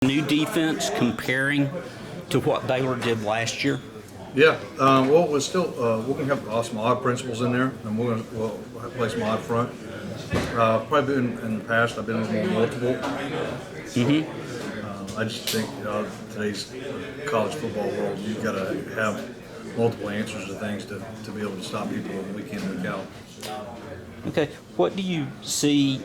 New defense comparing to what Baylor did last year? Yeah, well, we're still we're gonna have some odd principles in there, and we'll play some odd front. Probably in the past, I've been a little more multiple. I just think today's college football world, you've got to have multiple answers to things to be able to stop people week in, week out. Okay, what do you see?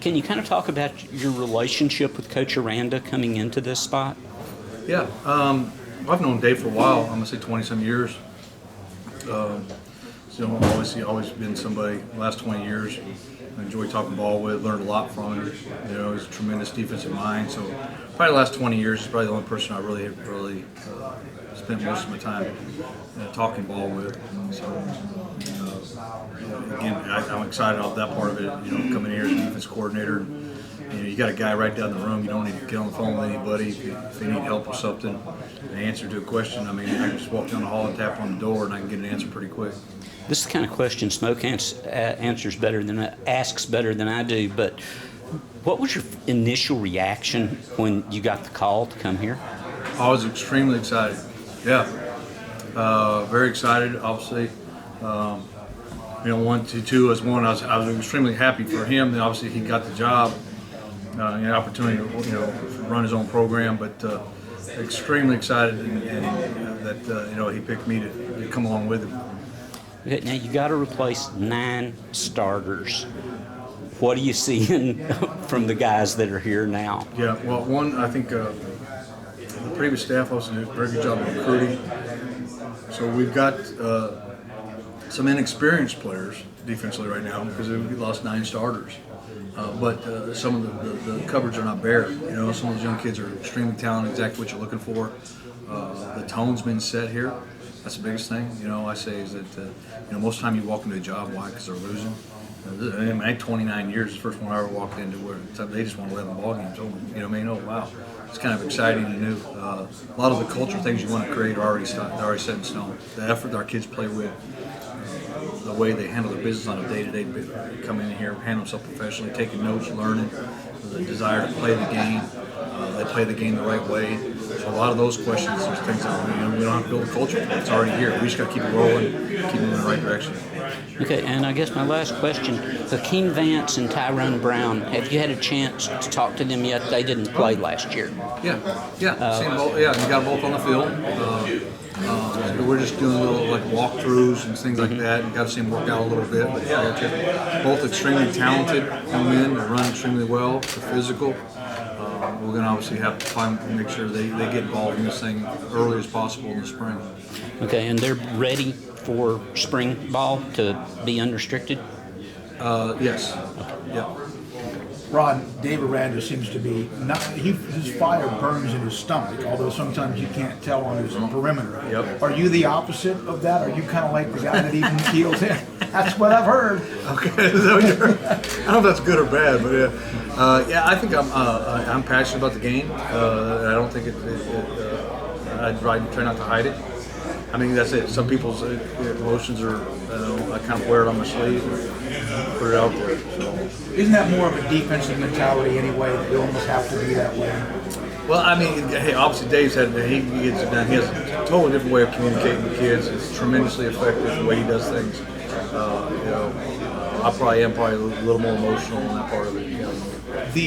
Can you kind of talk about your relationship with Coach Aranda coming into this spot? Yeah, I've known Dave for a while. I'm gonna say 20-some years. Always been somebody. The last 20 years, I enjoy talking ball with. Learned a lot from him. You know, he's a tremendous defensive mind. So probably the last 20 years, he's probably the only person I really spent most of my time talking ball with. So again, I'm excited about that part of it. You know, coming here as a defense coordinator. You know, you got a guy right down the room. You don't need to get on the phone with anybody. If they need help with something, an answer to a question, I mean, I can just walk down the hall and tap on the door, and I can get an answer pretty quick. This is the kind of question Smoke answers better than asks better than I do. But what was your initial reaction when you got the call to come here? I was extremely excited. Yeah, very excited. Obviously, one to two as one. I was extremely happy for him. And obviously, he got the job. An opportunity to run his own program, but extremely excited that he picked me to come along with him. Okay, now you got to replace 9 starters. What are you seeing from the guys that are here now? Yeah, well, one, I think the previous staff also did a very good job of recruiting. So we've got some inexperienced players defensively right now because we lost 9 starters. But some of the cupboards are not bare. You know, some of those young kids are extremely talented, exactly what you're looking for. The tone's been set here. That's the biggest thing. You know, I say is that most of the time you walk into a job, why? Because they're losing. I had 29 years. The first one I ever walked into where they just won 11 ball games. You know what I mean? Oh wow, it's kind of exciting and new. A lot of the cultural things you want to create are already set in stone. The effort that our kids play with. The way they handle their business on a day-to-day, come in here, handle themselves professionally, taking notes, learning, the desire to play the game. They play the game the right way. So a lot of those questions, there's things that we don't have to build a culture for. It's already here. We just got to keep it rolling, keep it in the right direction. Okay, and I guess my last question: Hakeem Vance and Tyrone Brown. Have you had a chance to talk to them yet? They didn't play last year. Yeah. Seen both. Yeah, you got both on the field. We're just doing little walkthroughs and things like that. You got to see them work out a little bit. But yeah, both extremely talented young men. They run extremely well. They're physical. We're going to obviously have to make sure they get involved in this thing early as possible in the spring. Okay, and they're ready for spring ball to be unrestricted? Yes. Okay. Yeah. Rod, Dave Aranda seems to be his fire burns in his stomach, although sometimes you can't tell on his perimeter. Yep. Are you the opposite of that? Are you kind of like the guy that even keels in? That's what I've heard. Okay, I don't know if that's good or bad, but yeah, I think I'm passionate about the game. I don't think I try not to hide it. I mean, that's it. Some people's emotions are, I kind of wear it on my sleeve and put it out there. So. Isn't that more of a defensive mentality anyway? That you almost have to be that way. Well, I mean, hey, obviously Dave's he gets it done. He has a totally different way of communicating with kids. It's tremendously effective the way he does things. I probably am a little more emotional in that part of it.